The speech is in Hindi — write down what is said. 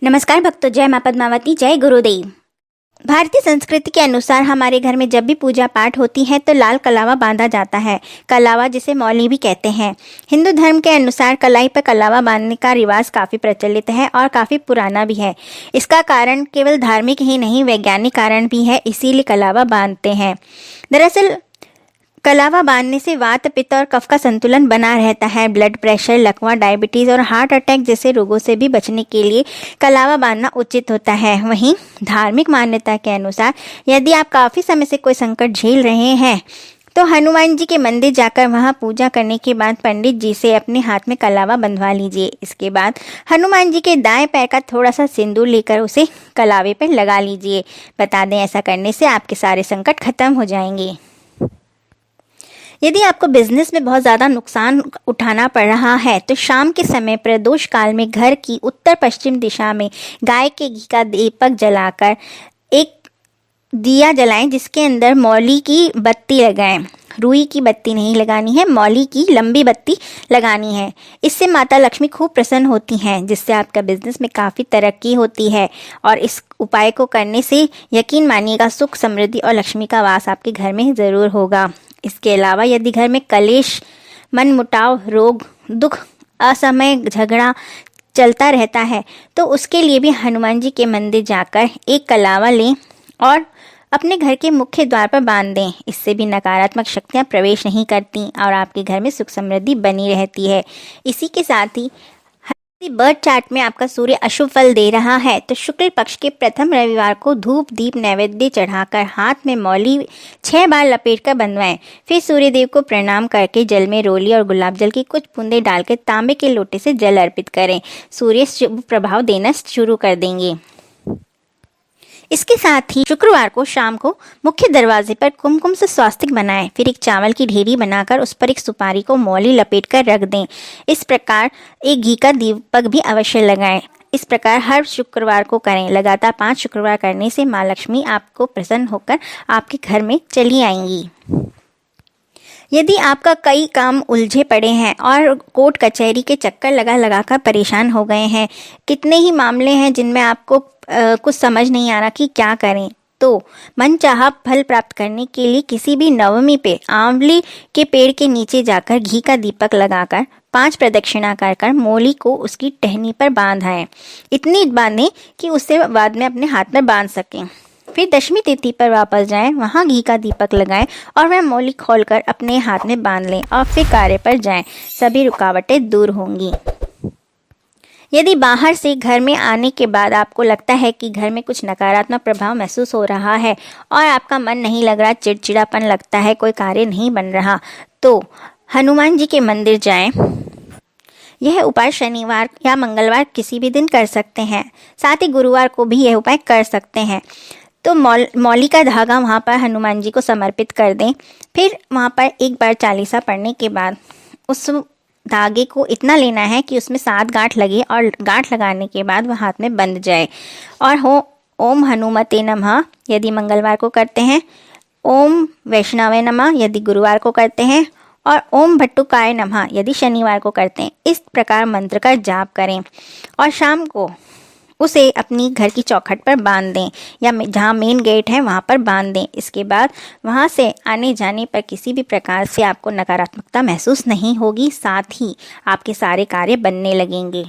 नमस्कार भक्तों, जय मां पद्मावती, जय गुरुदेव। भारतीय संस्कृति के अनुसार हमारे घर में जब भी पूजा पाठ होती है तो लाल कलावा बांधा जाता है। कलावा जिसे मौली भी कहते हैं। हिंदू धर्म के अनुसार कलाई पर कलावा बांधने का रिवाज काफ़ी प्रचलित है और काफ़ी पुराना भी है। इसका कारण केवल धार्मिक ही नहीं, वैज्ञानिक कारण भी है, इसीलिए कलावा बांधते हैं। दरअसल कलावा बांधने से वात, पित्त और कफ का संतुलन बना रहता है। ब्लड प्रेशर, लकवा, डायबिटीज़ और हार्ट अटैक जैसे रोगों से भी बचने के लिए कलावा बांधना उचित होता है। वहीं धार्मिक मान्यता के अनुसार यदि आप काफ़ी समय से कोई संकट झेल रहे हैं तो हनुमान जी के मंदिर जाकर वहां पूजा करने के बाद पंडित जी से अपने हाथ में कलावा बंधवा लीजिए। इसके बाद हनुमान जी के दाएं पैर का थोड़ा सा सिंदूर लेकर उसे कलावे पर लगा लीजिए। बता दें, ऐसा करने से आपके सारे संकट खत्म हो जाएंगे। यदि आपको बिजनेस में बहुत ज़्यादा नुकसान उठाना पड़ रहा है तो शाम के समय प्रदोष काल में घर की उत्तर पश्चिम दिशा में गाय के घी का दीपक जलाकर एक दिया जलाएं, जिसके अंदर मौली की बत्ती लगाएं। रुई की बत्ती नहीं लगानी है, मौली की लंबी बत्ती लगानी है। इससे माता लक्ष्मी खूब प्रसन्न होती हैं, जिससे आपका बिजनेस में काफ़ी तरक्की होती है। और इस उपाय को करने से यकीन मानिएगा, सुख, समृद्धि और लक्ष्मी का वास आपके घर में ज़रूर होगा। इसके अलावा यदि घर में कलेश, मनमुटाव, रोग, दुख, असमय, झगड़ा चलता रहता है तो उसके लिए भी हनुमान जी के मंदिर जाकर एक कलावा लें और अपने घर के मुख्य द्वार पर बांध दें। इससे भी नकारात्मक शक्तियां प्रवेश नहीं करती और आपके घर में सुख समृद्धि बनी रहती है। इसी के साथ ही बर्थ चार्ट में आपका सूर्य अशुभ फल दे रहा है तो शुक्ल पक्ष के प्रथम रविवार को धूप दीप नैवेद्य चढ़ाकर हाथ में मौली 6 बार लपेट कर बंधवाएं। फिर सूर्य देव को प्रणाम करके जल में रोली और गुलाब जल की कुछ बूंदें डालकर तांबे के लोटे से जल अर्पित करें। सूर्य शुभ प्रभाव देना शुरू कर देंगे। इसके साथ ही शुक्रवार को शाम को मुख्य दरवाजे पर कुमकुम से स्वास्तिक बनाएं। फिर एक चावल की ढेरी बनाकर उस पर एक सुपारी को मौली लपेट कर रख दें। इस प्रकार एक घी का दीपक भी अवश्य लगाएं। इस प्रकार हर शुक्रवार को करें। लगातार 5 शुक्रवार करने से माँ लक्ष्मी आपको प्रसन्न होकर आपके घर में चली आएंगी। यदि आपका कई काम उलझे पड़े हैं और कोर्ट कचहरी के चक्कर लगा कर परेशान हो गए हैं, कितने ही मामले हैं जिनमें आपको कुछ समझ नहीं आ रहा कि क्या करें, तो मनचाहा फल प्राप्त करने के लिए किसी भी नवमी पे आंवले के पेड़ के नीचे जाकर घी का दीपक लगाकर 5 प्रदक्षिणा कर मौली को उसकी टहनी पर बांधाएं। इतनी बांधें कि उससे बाद में अपने हाथ में बांध सकें। फिर दशमी तिथि पर वापस जाएं, वहां घी का दीपक लगाएं और वह मौली खोलकर अपने हाथ में बांध लें और फिर कार्य पर जाएं। सभी रुकावटें दूर होंगी। यदि बाहर से घर में आने के बाद आपको लगता है कि घर में कुछ नकारात्मक प्रभाव महसूस हो रहा है और आपका मन नहीं लग रहा, चिड़चिड़ापन लगता है, कोई कार्य नहीं बन रहा, तो हनुमान जी के मंदिर जाएं। यह उपाय शनिवार या मंगलवार किसी भी दिन कर सकते हैं। साथ ही गुरुवार को भी यह उपाय कर सकते हैं। तो मौली का धागा वहाँ पर हनुमान जी को समर्पित कर दें। फिर वहाँ पर एक बार चालीसा पढ़ने के बाद उस धागे को इतना लेना है कि उसमें 7 गांठ लगे और गांठ लगाने के बाद वह हाथ में बंध जाए। और हो ओम हनुमते नमः यदि मंगलवार को करते हैं, ओम वैष्णवे नमः यदि गुरुवार को करते हैं और ओम भट्टुकाय नमः यदि शनिवार को करते हैं। इस प्रकार मंत्र का जाप करें और शाम को उसे अपनी घर की चौखट पर बांध दें या जहाँ मेन गेट है वहाँ पर बांध दें। इसके बाद वहाँ से आने जाने पर किसी भी प्रकार से आपको नकारात्मकता महसूस नहीं होगी। साथ ही आपके सारे कार्य बनने लगेंगे।